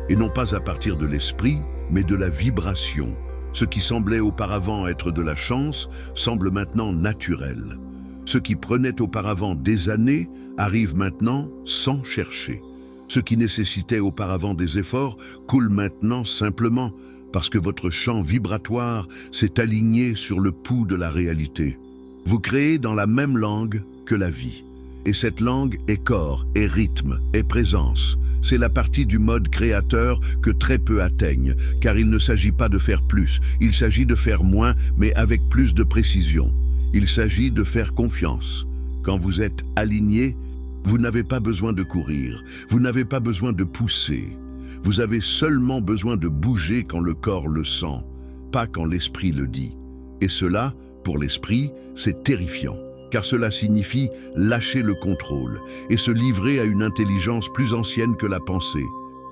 et non pas à partir de l'esprit, mais de la vibration. Ce qui semblait auparavant être de la chance semble maintenant naturel. Ce qui prenait auparavant des années arrive maintenant sans chercher. Ce qui nécessitait auparavant des efforts coule maintenant simplement parce que votre champ vibratoire s'est aligné sur le pouls de la réalité. Vous créez dans la même langue que la vie. Et cette langue est corps, est rythme, est présence. C'est la partie du mode créateur que très peu atteignent, car il ne s'agit pas de faire plus, il s'agit de faire moins, mais avec plus de précision. Il s'agit de faire confiance. Quand vous êtes aligné, Vous n'avez pas besoin de courir, vous n'avez pas besoin de pousser. Vous avez seulement besoin de bouger quand le corps le sent, pas quand l'esprit le dit. Et cela, pour l'esprit, c'est terrifiant, car cela signifie lâcher le contrôle et se livrer à une intelligence plus ancienne que la pensée,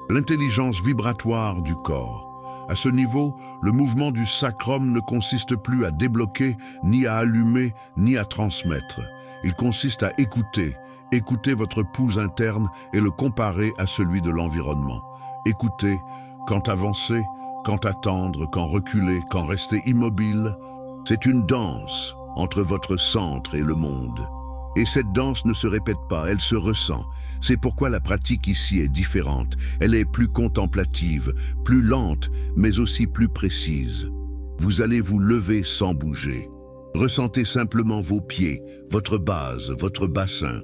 l'intelligence vibratoire du corps. À ce niveau, le mouvement du sacrum ne consiste plus à débloquer, ni à allumer, ni à transmettre. Il consiste à écouter votre pouls interne et le comparer à celui de l'environnement. Écoutez quand avancer, quand attendre, quand reculer, quand rester immobile. C'est une danse entre votre centre et le monde. Et cette danse ne se répète pas, elle se ressent. C'est pourquoi la pratique ici est différente. Elle est plus contemplative, plus lente, mais aussi plus précise. Vous allez vous lever sans bouger. Ressentez simplement vos pieds, votre base, votre bassin.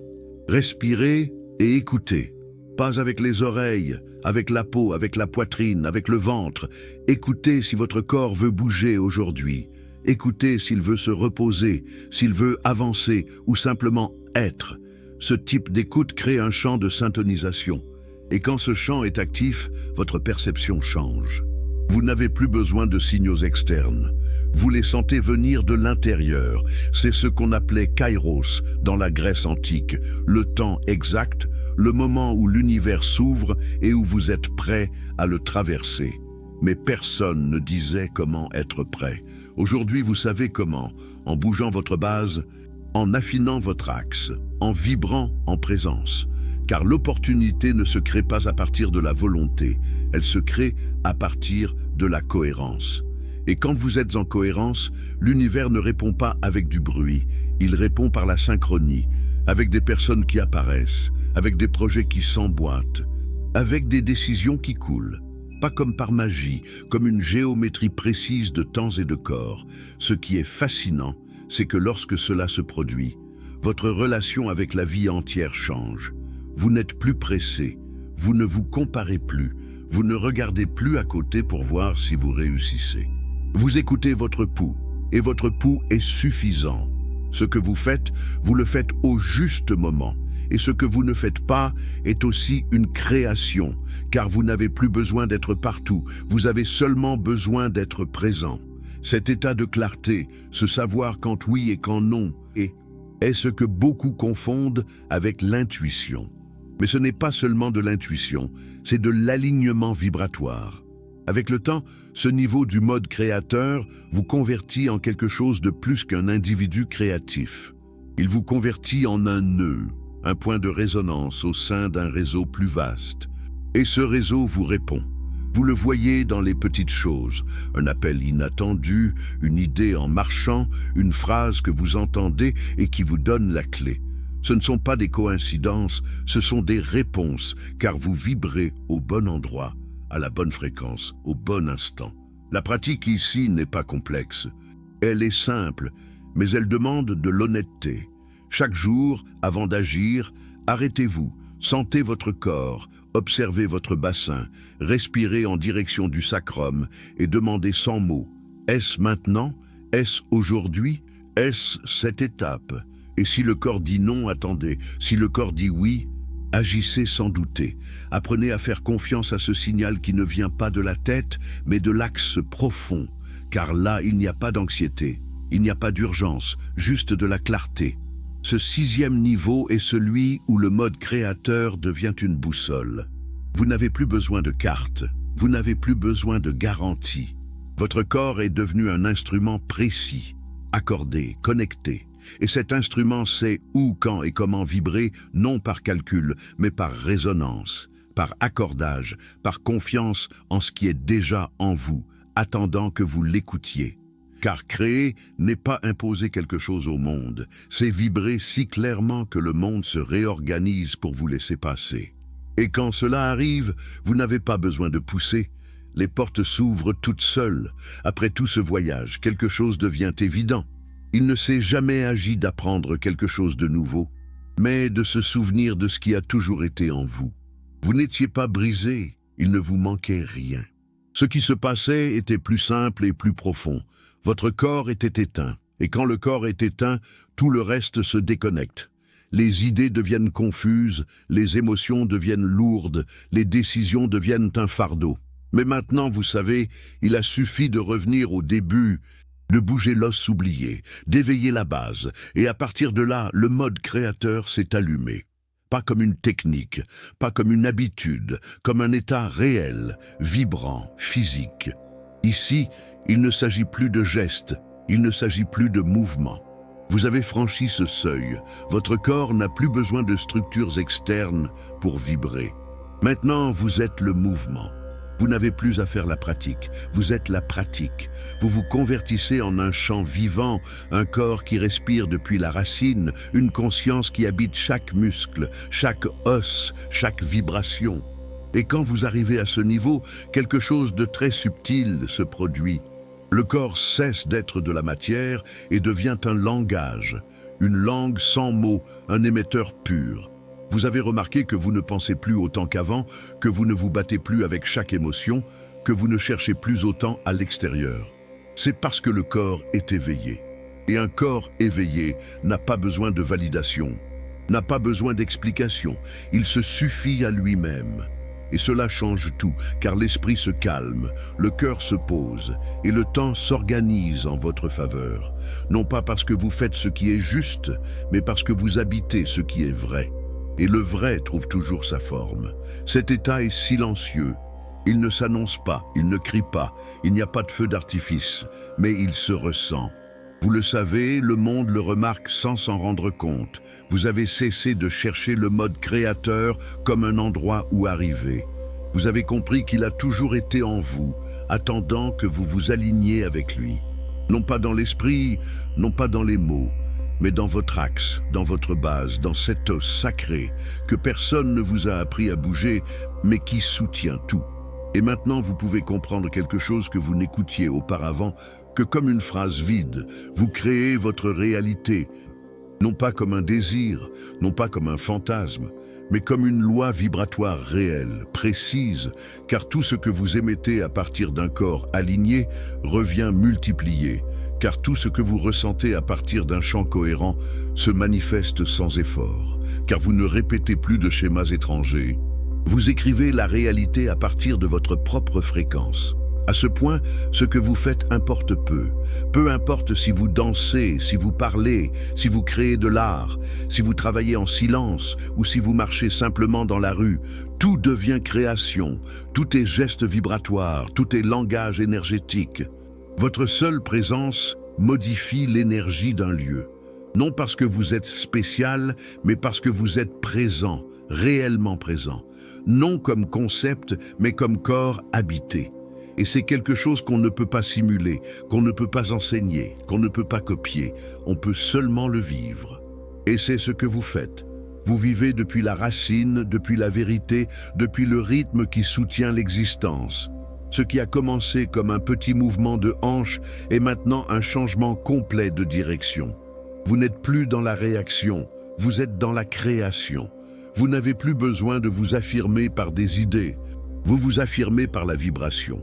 Respirez et écoutez. Pas avec les oreilles, avec la peau, avec la poitrine, avec le ventre. Écoutez si votre corps veut bouger aujourd'hui. Écoutez s'il veut se reposer, s'il veut avancer ou simplement être. Ce type d'écoute crée un champ de syntonisation. Et quand ce champ est actif, votre perception change. Vous n'avez plus besoin de signaux externes. Vous les sentez venir de l'intérieur. C'est ce qu'on appelait kairos dans la Grèce antique, le temps exact, le moment où l'univers s'ouvre et où vous êtes prêt à le traverser. Mais personne ne disait comment être prêt. Aujourd'hui, vous savez comment, en bougeant votre base, en affinant votre axe, en vibrant en présence. Car l'opportunité ne se crée pas à partir de la volonté, elle se crée à partir de la cohérence. Et quand vous êtes en cohérence, l'univers ne répond pas avec du bruit, il répond par la synchronie, avec des personnes qui apparaissent, avec des projets qui s'emboîtent, avec des décisions qui coulent. Pas comme par magie, comme une géométrie précise de temps et de corps. Ce qui est fascinant, c'est que lorsque cela se produit, votre relation avec la vie entière change. Vous n'êtes plus pressé, vous ne vous comparez plus, vous ne regardez plus à côté pour voir si vous réussissez. Vous écoutez votre pouls, et votre pouls est suffisant. Ce que vous le faites au juste moment. Et ce que vous ne faites pas est aussi une création, car vous n'avez plus besoin d'être partout, vous avez seulement besoin d'être présent. Cet état de clarté, ce savoir quand oui et quand non, est ce que beaucoup confondent avec l'intuition. Mais ce n'est pas seulement de l'intuition, c'est de l'alignement vibratoire. Avec le temps, ce niveau du mode créateur vous convertit en quelque chose de plus qu'un individu créatif. Il vous convertit en un nœud, un point de résonance au sein d'un réseau plus vaste. Et ce réseau vous répond. Vous le voyez dans les petites choses, un appel inattendu, une idée en marchant, une phrase que vous entendez et qui vous donne la clé. Ce ne sont pas des coïncidences, ce sont des réponses, car vous vibrez au bon endroit, à la bonne fréquence, au bon instant. La pratique ici n'est pas complexe. Elle est simple, mais elle demande de l'honnêteté. Chaque jour, avant d'agir, arrêtez-vous, sentez votre corps, observez votre bassin, respirez en direction du sacrum et demandez sans mots. Est-ce maintenant? Est-ce aujourd'hui? Est-ce cette étape? Et si le corps dit non, attendez. Si le corps dit oui, agissez sans douter. Apprenez à faire confiance à ce signal qui ne vient pas de la tête, mais de l'axe profond. Car là, il n'y a pas d'anxiété, il n'y a pas d'urgence, juste de la clarté. Ce 6e niveau est celui où le mode créateur devient une boussole. Vous n'avez plus besoin de carte, vous n'avez plus besoin de garantie. Votre corps est devenu un instrument précis, accordé, connecté. Et cet instrument sait où, quand et comment vibrer, non par calcul, mais par résonance, par accordage, par confiance en ce qui est déjà en vous, attendant que vous l'écoutiez. Car créer n'est pas imposer quelque chose au monde, c'est vibrer si clairement que le monde se réorganise pour vous laisser passer. Et quand cela arrive, vous n'avez pas besoin de pousser, les portes s'ouvrent toutes seules. Après tout ce voyage, quelque chose devient évident. Il ne s'est jamais agi d'apprendre quelque chose de nouveau, mais de se souvenir de ce qui a toujours été en vous. Vous n'étiez pas brisé, il ne vous manquait rien. Ce qui se passait était plus simple et plus profond. Votre corps était éteint, et quand le corps est éteint, tout le reste se déconnecte. Les idées deviennent confuses, les émotions deviennent lourdes, les décisions deviennent un fardeau. Mais maintenant, vous savez, il a suffi de revenir au début, de bouger l'os oublié, d'éveiller la base, et à partir de là, le mode créateur s'est allumé. Pas comme une technique, pas comme une habitude, comme un état réel, vibrant, physique. Ici, il ne s'agit plus de gestes, il ne s'agit plus de mouvements. Vous avez franchi ce seuil, votre corps n'a plus besoin de structures externes pour vibrer. Maintenant, vous êtes le mouvement. Vous n'avez plus à faire la pratique, vous êtes la pratique. Vous vous convertissez en un champ vivant, un corps qui respire depuis la racine, une conscience qui habite chaque muscle, chaque os, chaque vibration. Et quand vous arrivez à ce niveau, quelque chose de très subtil se produit. Le corps cesse d'être de la matière et devient un langage, une langue sans mots, un émetteur pur. Vous avez remarqué que vous ne pensez plus autant qu'avant, que vous ne vous battez plus avec chaque émotion, que vous ne cherchez plus autant à l'extérieur. C'est parce que le corps est éveillé. Et un corps éveillé n'a pas besoin de validation, n'a pas besoin d'explication. Il se suffit à lui-même. Et cela change tout, car l'esprit se calme, le cœur se pose, et le temps s'organise en votre faveur. Non pas parce que vous faites ce qui est juste, mais parce que vous habitez ce qui est vrai. Et le vrai trouve toujours sa forme. Cet état est silencieux. Il ne s'annonce pas, il ne crie pas, il n'y a pas de feu d'artifice, mais il se ressent. Vous le savez, le monde le remarque sans s'en rendre compte. Vous avez cessé de chercher le mode créateur comme un endroit où arriver. Vous avez compris qu'il a toujours été en vous, attendant que vous vous aligniez avec lui. Non pas dans l'esprit, non pas dans les mots, mais dans votre axe, dans votre base, dans cet os sacré que personne ne vous a appris à bouger, mais qui soutient tout. Et maintenant, vous pouvez comprendre quelque chose que vous n'écoutiez auparavant que comme une phrase vide. Vous créez votre réalité, non pas comme un désir, non pas comme un fantasme, mais comme une loi vibratoire réelle, précise, car tout ce que vous émettez à partir d'un corps aligné revient multiplié. Car tout ce que vous ressentez à partir d'un champ cohérent se manifeste sans effort, car vous ne répétez plus de schémas étrangers. Vous écrivez la réalité à partir de votre propre fréquence. À ce point, ce que vous faites importe peu. Peu importe si vous dansez, si vous parlez, si vous créez de l'art, si vous travaillez en silence ou si vous marchez simplement dans la rue. Tout devient création, tout est geste vibratoire, tout est langage énergétique. Votre seule présence modifie l'énergie d'un lieu. Non parce que vous êtes spécial, mais parce que vous êtes présent, réellement présent. Non comme concept, mais comme corps habité. Et c'est quelque chose qu'on ne peut pas simuler, qu'on ne peut pas enseigner, qu'on ne peut pas copier. On peut seulement le vivre. Et c'est ce que vous faites. Vous vivez depuis la racine, depuis la vérité, depuis le rythme qui soutient l'existence. Ce qui a commencé comme un petit mouvement de hanche est maintenant un changement complet de direction. Vous n'êtes plus dans la réaction, vous êtes dans la création. Vous n'avez plus besoin de vous affirmer par des idées, vous vous affirmez par la vibration.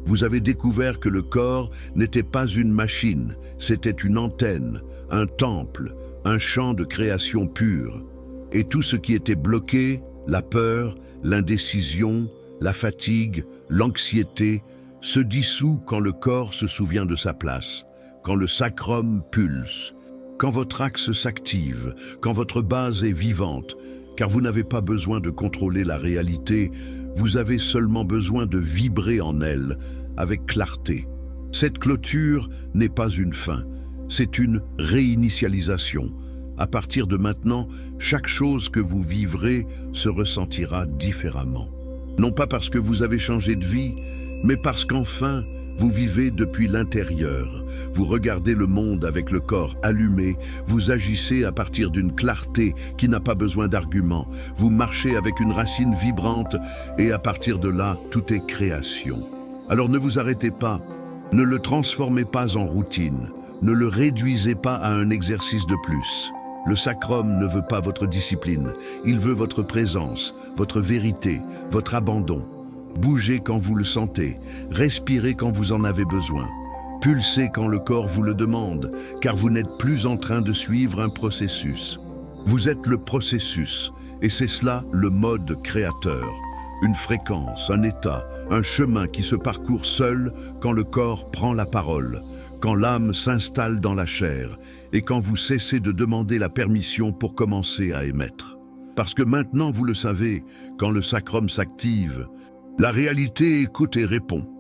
Vous avez découvert que le corps n'était pas une machine, c'était une antenne, un temple, un champ de création pure. Et tout ce qui était bloqué, la peur, l'indécision, la fatigue, l'anxiété, se dissout quand le corps se souvient de sa place, quand le sacrum pulse, quand votre axe s'active, quand votre base est vivante, car vous n'avez pas besoin de contrôler la réalité, vous avez seulement besoin de vibrer en elle, avec clarté. Cette clôture n'est pas une fin, c'est une réinitialisation. À partir de maintenant, chaque chose que vous vivrez se ressentira différemment. Non pas parce que vous avez changé de vie, mais parce qu'enfin, vous vivez depuis l'intérieur. Vous regardez le monde avec le corps allumé, vous agissez à partir d'une clarté qui n'a pas besoin d'arguments. Vous marchez avec une racine vibrante et à partir de là, tout est création. Alors ne vous arrêtez pas, ne le transformez pas en routine, ne le réduisez pas à un exercice de plus. Le sacrum ne veut pas votre discipline, il veut votre présence, votre vérité, votre abandon. Bougez quand vous le sentez, respirez quand vous en avez besoin. Pulsez quand le corps vous le demande, car vous n'êtes plus en train de suivre un processus. Vous êtes le processus, et c'est cela le mode créateur. Une fréquence, un état, un chemin qui se parcourt seul quand le corps prend la parole, quand l'âme s'installe dans la chair, et quand vous cessez de demander la permission pour commencer à émettre. Parce que maintenant, vous le savez, quand le sacrum s'active, la réalité écoute et répond.